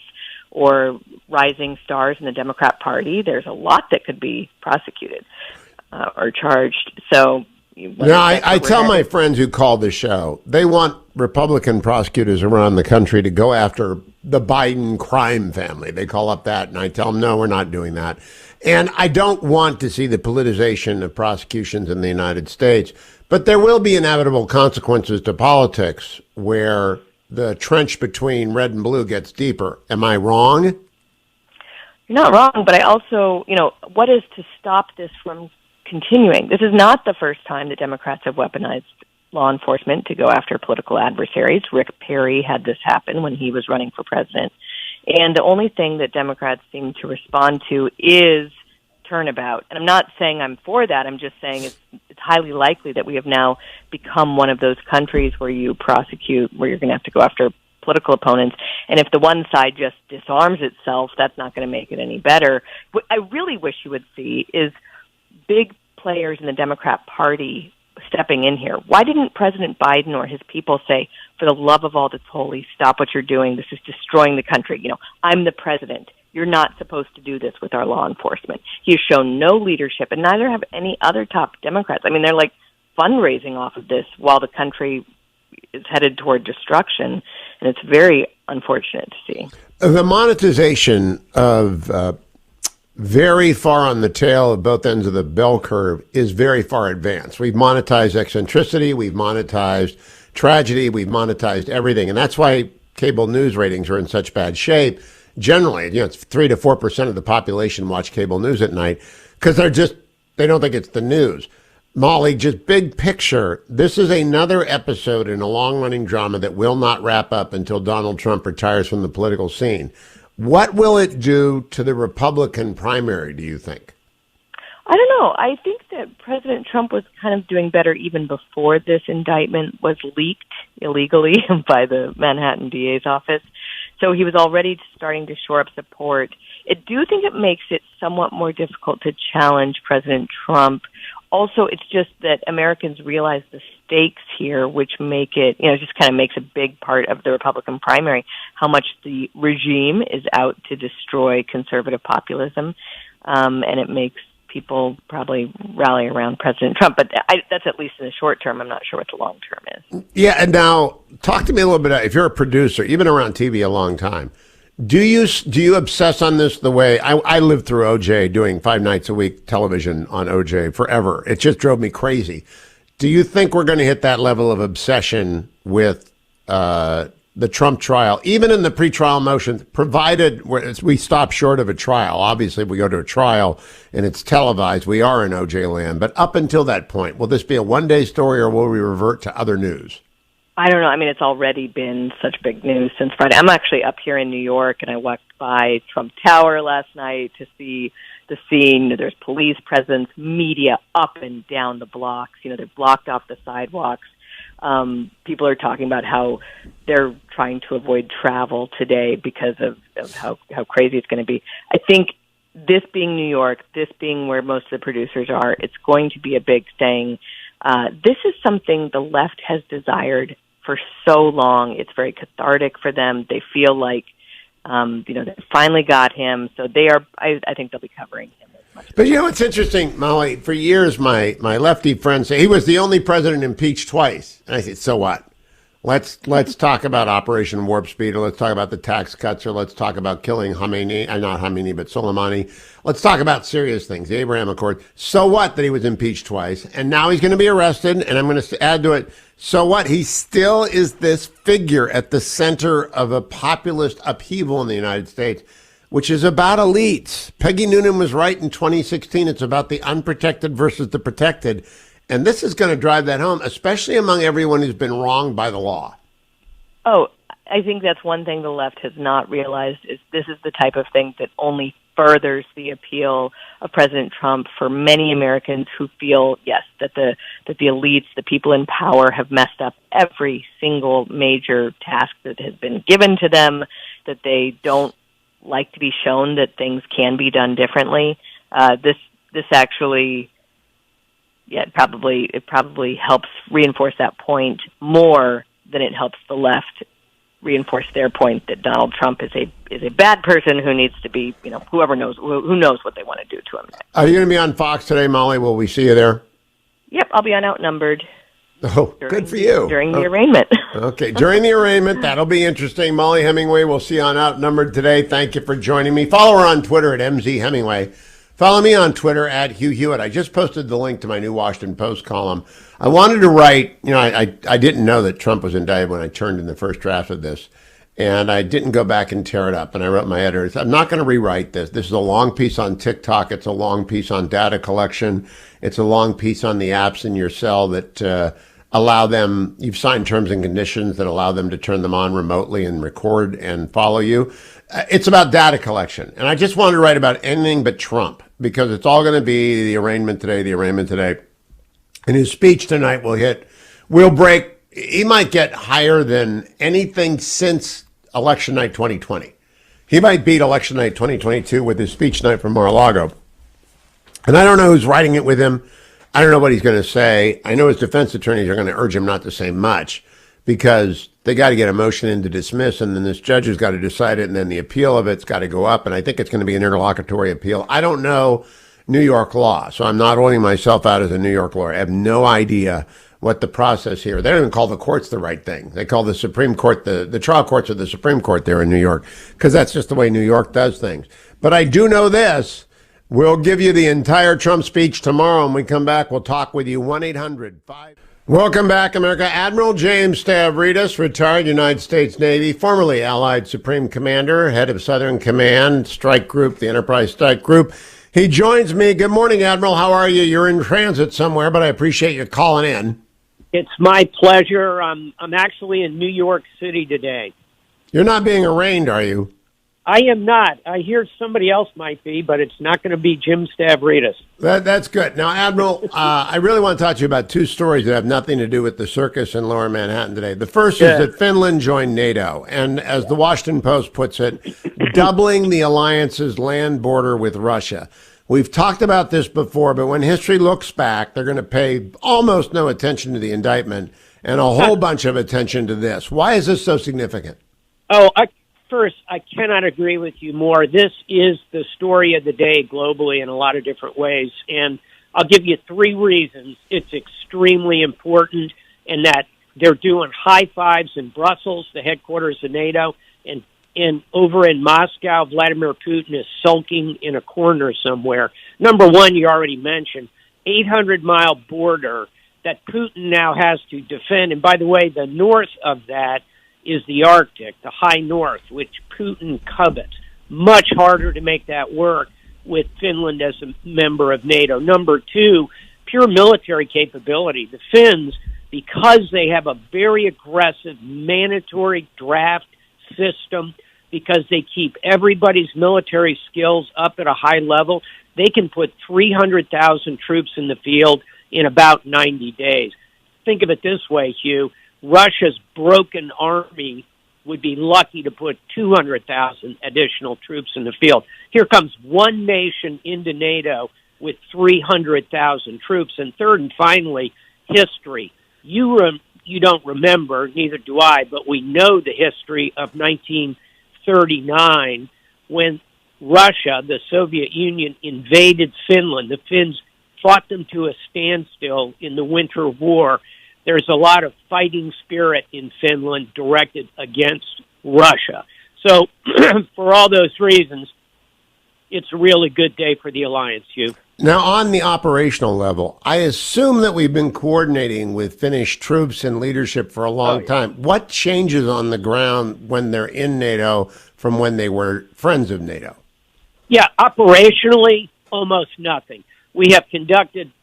or rising stars in the Democrat Party. There's a lot that could be prosecuted or charged. So I tell my friends who call the show, they want Republican prosecutors around the country to go after the Biden crime family. They call up that, and I tell them, no, we're not doing that. And I don't want to see the politicization of prosecutions in the United States, but there will be inevitable consequences to politics where the trench between red and blue gets deeper. Am I wrong? You're not wrong, but I also, what is to stop this from continuing? This is not the first time that Democrats have weaponized law enforcement to go after political adversaries. Rick Perry had this happen when he was running for president. And the only thing that Democrats seem to respond to is turnabout. And I'm not saying I'm for that. I'm just saying it's highly likely that we have now become one of those countries where you prosecute, where you're going to have to go after political opponents. And if the one side just disarms itself, that's not going to make it any better. What I really wish you would see is big players in the Democrat Party stepping in here. Why didn't President Biden or his people say, for the love of all that's holy, stop what you're doing. This is destroying the country. I'm the president. You're not supposed to do this with our law enforcement. He has shown no leadership, and neither have any other top Democrats. I mean, they're like fundraising off of this while the country is headed toward destruction, and it's very unfortunate to see. The monetization of very far on the tail of both ends of the bell curve is very far advanced. We've monetized eccentricity. We've monetized tragedy. We've monetized everything. And that's why cable news ratings are in such bad shape. Generally, it's 3 to 4% of the population watch cable news at night because they don't think it's the news. Molly, just big picture, this is another episode in a long-running drama that will not wrap up until Donald Trump retires from the political scene. What will it do to the Republican primary, do you think? I don't know. I think that President Trump was kind of doing better even before this indictment was leaked illegally by the Manhattan DA's office. So he was already starting to shore up support. I do think it makes it somewhat more difficult to challenge President Trump. Also, it's just that Americans realize the stakes here, which make it, just kind of makes a big part of the Republican primary, how much the regime is out to destroy conservative populism. And it makes people probably rally around President Trump. But that's at least in the short term. I'm not sure what the long term is. Yeah, and now talk to me a little bit. If you're a producer, you've been around TV a long time. Do you obsess on this the way I lived through OJ, doing 5 nights a week television on OJ forever? It just drove me crazy. Do you think we're going to hit that level of obsession with the Trump trial, even in the pretrial motions, provided we stop short of a trial? Obviously, if we go to a trial and it's televised, we are in OJ land. But up until that point, will this be a one-day story or will we revert to other news? I don't know. I mean, it's already been such big news since Friday. I'm actually up here in New York, and I walked by Trump Tower last night to see the scene. There's police presence, media up and down the blocks. They've blocked off the sidewalks. People are talking about how they're trying to avoid travel today because of how crazy it's going to be. I think this being New York, this being where most of the producers are, it's going to be a big thing. This is something the left has desired for so long. It's very cathartic for them. They feel like, they finally got him. So they are, I think they'll be covering him. But what's interesting, Molly, for years my lefty friends say he was the only president impeached twice. And I said, so what? Let's talk about Operation Warp Speed, or let's talk about the tax cuts, or let's talk about killing Khamenei, not Khamenei, but Soleimani. Let's talk about serious things, the Abraham Accord. So what that he was impeached twice, and now he's going to be arrested, and I'm going to add to it, so what? He still is this figure at the center of a populist upheaval in the United States, which is about elites. Peggy Noonan was right in 2016. It's about the unprotected versus the protected. And this is going to drive that home, especially among everyone who's been wronged by the law. Oh, I think that's one thing the left has not realized is this is the type of thing that only furthers the appeal of President Trump for many Americans who feel, yes, that the elites, the people in power have messed up every single major task that has been given to them, that they don't like to be shown that things can be done differently. This actually, it probably helps reinforce that point more than it helps the left reinforce their point that Donald Trump is a bad person who needs to be, who knows what they want to do to him. Are you going to be on Fox today, Molly? Will we see you there? Yep, I'll be on Outnumbered. Oh, good for you. During the arraignment. Okay, during the arraignment. That'll be interesting. Molly Hemingway, we'll see you on Outnumbered today. Thank you for joining me. Follow her on Twitter at MZ Hemingway. Follow me on Twitter at Hugh Hewitt. I just posted the link to my new Washington Post column. I wanted to write, I didn't know that Trump was indicted when I turned in the first draft of this, and I didn't go back and tear it up. And I wrote my editors, I'm not going to rewrite this. This is a long piece on TikTok. It's a long piece on data collection. It's a long piece on the apps in your cell that allow them, you've signed terms and conditions that allow them to turn them on remotely and record and follow you. It's about data collection. And I just wanted to write about anything but Trump, because it's all going to be the arraignment today. And his speech tonight will break. He might get higher than anything since election night 2020. He might beat election night 2022 with his speech night from Mar-a-Lago. And I don't know who's writing it with him. I don't know what he's going to say. I know his defense attorneys are going to urge him not to say much because they got to get a motion in to dismiss, and then this judge has got to decide it, and then the appeal of it's got to go up, and I think it's going to be an interlocutory appeal. I don't know New York law, so I'm not holding myself out as a New York lawyer. I have no idea what the process here. They don't even call the courts the right thing. They call the Supreme Court, the trial courts of the Supreme Court there in New York, because that's just the way New York does things. But I do know this. We'll give you the entire Trump speech tomorrow when we come back. We'll talk with you. 1-800-5. Welcome back, America. Admiral James Stavridis, retired United States Navy, formerly Allied Supreme Commander, head of Southern Command Strike Group, the Enterprise Strike Group. He joins me. Good morning, Admiral. How are you? You're in transit somewhere, but I appreciate you calling in. It's my pleasure. I'm actually in New York City today. You're not being arraigned, are you? I am not. I hear somebody else might be, but it's not going to be Jim Stavridis. That's good. Now, Admiral, I really want to talk to you about two stories that have nothing to do with the circus in Lower Manhattan today. The first is that Finland joined NATO, and as the Washington Post puts it, doubling the alliance's land border with Russia. We've talked about this before, but when history looks back, they're going to pay almost no attention to the indictment and a whole bunch of attention to this. Why is this so significant? First, I cannot agree with you more. This is the story of the day globally in a lot of different ways, and I'll give you three reasons it's extremely important, and that they're doing high fives in Brussels, the headquarters of NATO, and over in Moscow, Vladimir Putin is sulking in a corner somewhere. Number one, you already mentioned, 800-mile border that Putin now has to defend, and by the way, the north of that is the Arctic, the high north, which Putin covets. Much harder to make that work with Finland as a member of NATO. Number two, pure military capability. The Finns, because they have a very aggressive mandatory draft system, because they keep everybody's military skills up at a high level, they can put 300,000 troops in the field in about 90 days. Think of it this way, Hugh. Russia's broken army would be lucky to put 200,000 additional troops in the field. Here comes one nation into NATO with 300,000 troops. And third and finally, history. You don't remember, neither do I, but we know the history of 1939 when Russia, the Soviet Union, invaded Finland. The Finns fought them to a standstill in the Winter War. There's a lot of fighting spirit in Finland directed against Russia. So for all those reasons, it's a really good day for the alliance, Hugh. Now, on the operational level, I assume that we've been coordinating with Finnish troops and leadership for a long time. What changes on the ground when they're in NATO from when they were friends of NATO? Yeah, operationally, almost nothing. We have conducted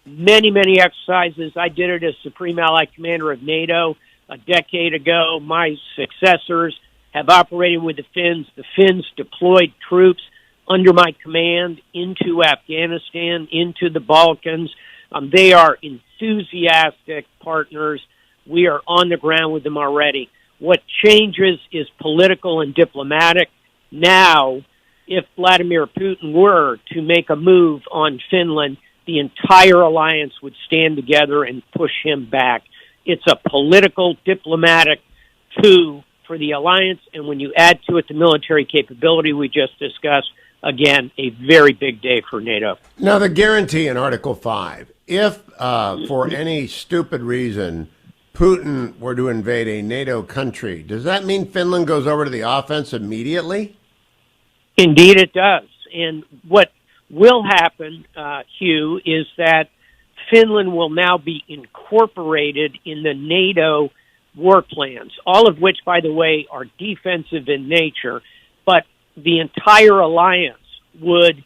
many exercises. I did it as Supreme Allied Commander of NATO a decade ago. My successors have operated with the Finns. The Finns deployed troops under my command into Afghanistan, into the Balkans. They are enthusiastic partners. We are on the ground with them already. What changes is political and diplomatic. Now, if Vladimir Putin were to make a move on Finland, the entire alliance would stand together and push him back. It's a political, diplomatic coup for the alliance, and when you add to it the military capability we just discussed, again, a very big day for NATO. Now, the guarantee in Article 5, if for any stupid reason Putin were to invade a NATO country, does that mean Finland goes over to the offense immediately? Indeed it does. And what will happen, Hugh, is that Finland will now be incorporated in the NATO war plans, all of which, by the way, are defensive in nature, but the entire alliance would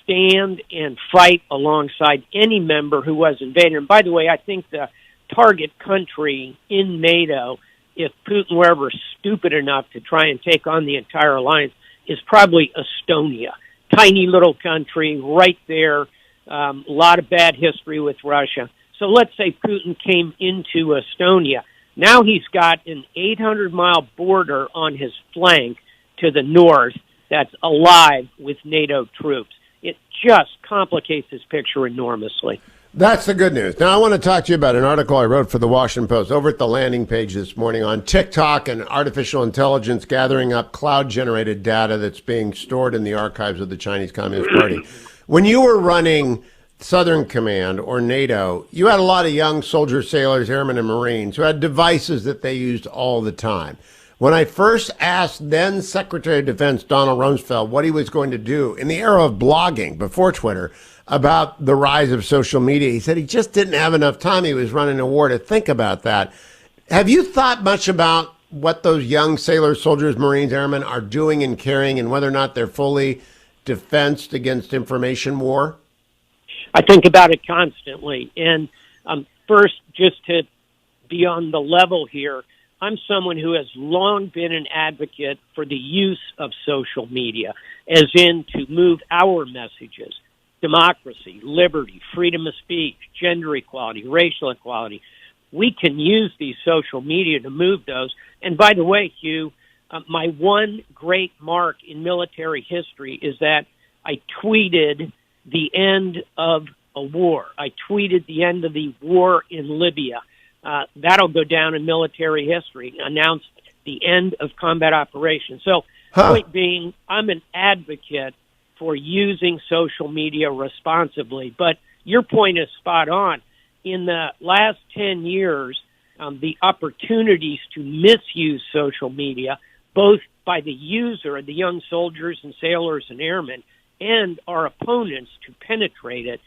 stand and fight alongside any member who was invaded. And by the way, I think the target country in NATO, if Putin were ever stupid enough to try and take on the entire alliance, is probably Estonia. Tiny little country right there, a lot of bad history with Russia. So let's say Putin came into Estonia. Now he's got an 800-mile border on his flank to the north that's alive with NATO troops. It just complicates his picture enormously. That's the good news. Now, I want to talk to you about an article I wrote for the Washington Post over at the landing page this morning on TikTok and artificial intelligence gathering up cloud-generated data that's being stored in the archives of the Chinese Communist Party. When you were running Southern Command or NATO, you had a lot of young soldiers, sailors, airmen, and Marines who had devices that they used all the time. When I first asked then Secretary of Defense Donald Rumsfeld what he was going to do in the era of blogging before Twitter about the rise of social media, he said he just didn't have enough time. He was running a war to think about that. Have you thought much about what those young sailors, soldiers, Marines, airmen are doing and carrying, and whether or not they're fully defensed against information war? I think about it constantly. And first, just to be on the level here, I'm someone who has long been an advocate for the use of social media, as in to move our messages: democracy, liberty, freedom of speech, gender equality, racial equality. We can use these social media to move those. And by the way, Hugh, my one great mark in military history is that I tweeted the end of a war. I tweeted the end of the war in Libya. That'll go down in military history, announced the end of combat operations. So, point being, I'm an advocate for using social media responsibly. But your point is spot on. In the last 10 years, the opportunities to misuse social media, both by the user, the young soldiers and sailors and airmen, and our opponents to penetrate it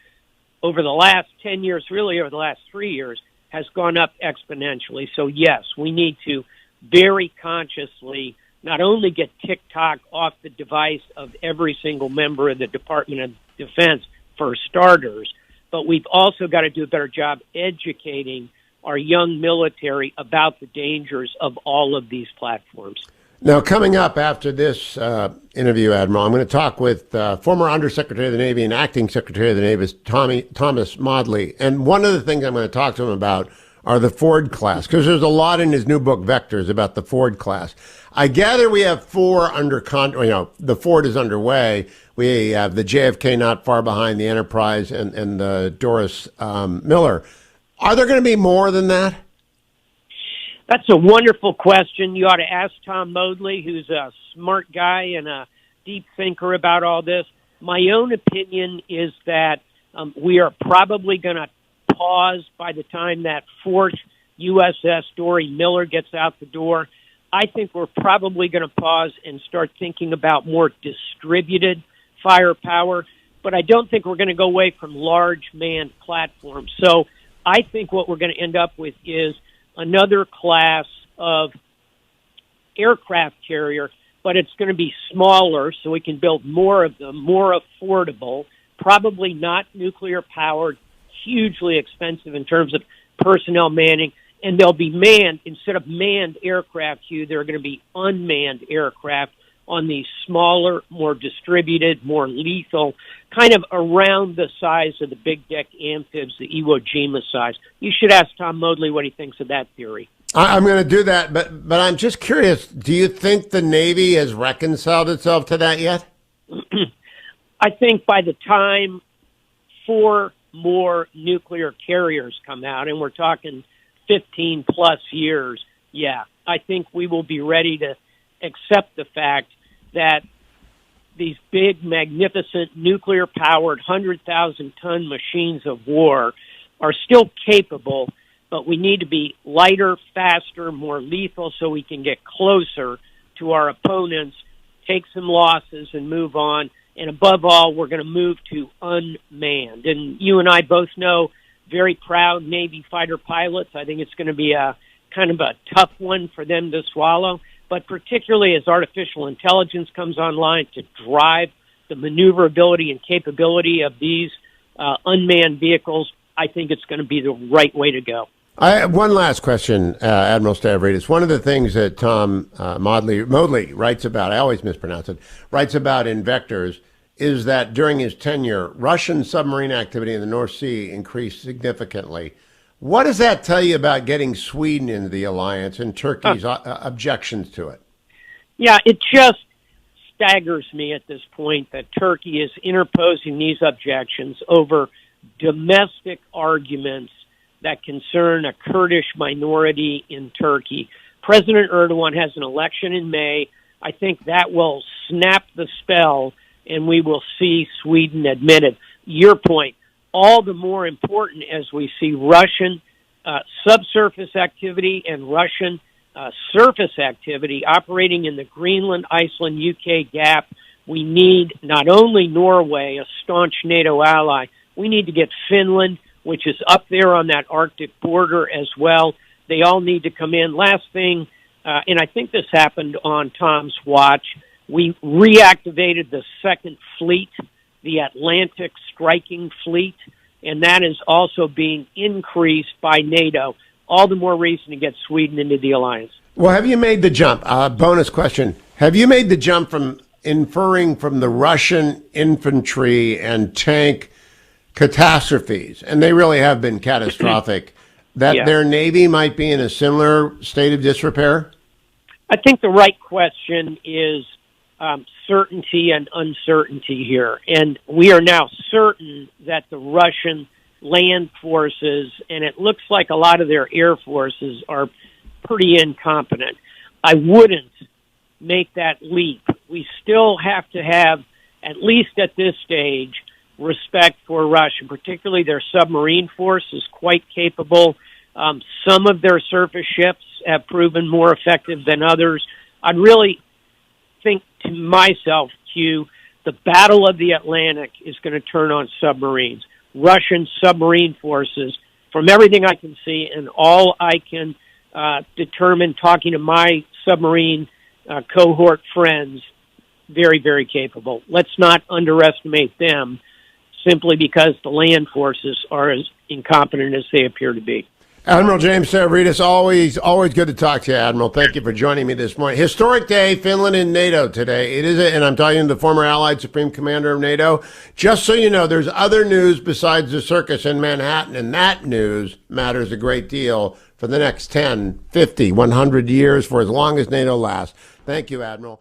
over the last 10 years, really over the last 3 years, has gone up exponentially. So yes, we need to very consciously not only get TikTok off the device of every single member of the Department of Defense for starters, but we've also got to do a better job educating our young military about the dangers of all of these platforms. Now, coming up after this interview, Admiral, I'm going to talk with former Undersecretary of the Navy and Acting Secretary of the Navy, Thomas Maudley. And one of the things I'm going to talk to him about are the Ford class, because there's a lot in his new book, Vectors, about the Ford class. I gather we have four under the Ford is underway. We have the JFK not far behind, the Enterprise, and the Doris Miller. Are there going to be more than that? That's a wonderful question. You ought to ask Tom Maudley, who's a smart guy and a deep thinker about all this. My own opinion is that we are probably going to pause by the time that fourth USS Dory Miller gets out the door. I think we're probably going to pause and start thinking about more distributed firepower, but I don't think we're going to go away from large manned platforms. So I think what we're going to end up with is another class of aircraft carrier, but it's going to be smaller so we can build more of them, more affordable, probably not nuclear powered, hugely expensive in terms of personnel manning, and they'll be manned. Instead of manned aircraft, Hugh, there are going to be unmanned aircraft on these smaller, more distributed, more lethal, kind of around the size of the big deck amphibs, the Iwo Jima size. You should ask Tom Maudley what he thinks of that theory. I'm going to do that, but I'm just curious, do you think the Navy has reconciled itself to that yet? I think by the time 4 more nuclear carriers come out, and we're talking 15 plus years, yeah, I think we will be ready to accept the fact that these big, magnificent, nuclear-powered, 100,000-ton machines of war are still capable, but we need to be lighter, faster, more lethal so we can get closer to our opponents, take some losses, and move on. And above all, we're going to move to unmanned. And you and I both know very proud Navy fighter pilots. I think it's going to be a kind of a tough one for them to swallow. But particularly as artificial intelligence comes online to drive the maneuverability and capability of these unmanned vehicles, I think it's going to be the right way to go. One last question, Admiral Stavridis. One of the things that Tom Maudley writes about, I always mispronounce it, writes about in Vectors, is that during his tenure, Russian submarine activity in the North Sea increased significantly. What does that tell you about getting Sweden into the alliance and Turkey's objections to it? Yeah, it just staggers me at this point that Turkey is interposing these objections over domestic arguments that concern a Kurdish minority in Turkey. President Erdogan has an election in May. I think that will snap the spell, and we will see Sweden admitted. Your point, all the more important as we see Russian subsurface activity and Russian surface activity operating in the Greenland, Iceland, UK gap. We need not only Norway, a staunch NATO ally, we need to get Finland, which is up there on that Arctic border as well. They all need to come in. Last thing, and I think this happened on Tom's watch, we reactivated the second fleet, the Atlantic striking fleet, and that is also being increased by NATO. All the more reason to get Sweden into the alliance. Well, have you made the jump? Bonus question. Have you made the jump from inferring from the Russian infantry and tank catastrophes, and they really have been catastrophic, that their Navy might be in a similar state of disrepair? I think the right question is certainty and uncertainty here. And we are now certain that the Russian land forces, and it looks like a lot of their air forces, are pretty incompetent. I wouldn't make that leap. We still have to have, at least at this stage, respect for Russia, particularly their submarine force is quite capable. Some of their surface ships have proven more effective than others. I'd really think to myself, Hugh, the Battle of the Atlantic is going to turn on submarines. Russian submarine forces, from everything I can see and all I can determine talking to my submarine cohort friends, very, very capable. Let's not underestimate them simply because the land forces are as incompetent as they appear to be. Admiral James Stavridis, always good to talk to you, Admiral. Thank you for joining me this morning. Historic day, Finland in NATO today. It is, and I'm talking to the former Allied Supreme Commander of NATO. Just so you know, there's other news besides the circus in Manhattan, and that news matters a great deal for the next 10, 50, 100 years, for as long as NATO lasts. Thank you, Admiral.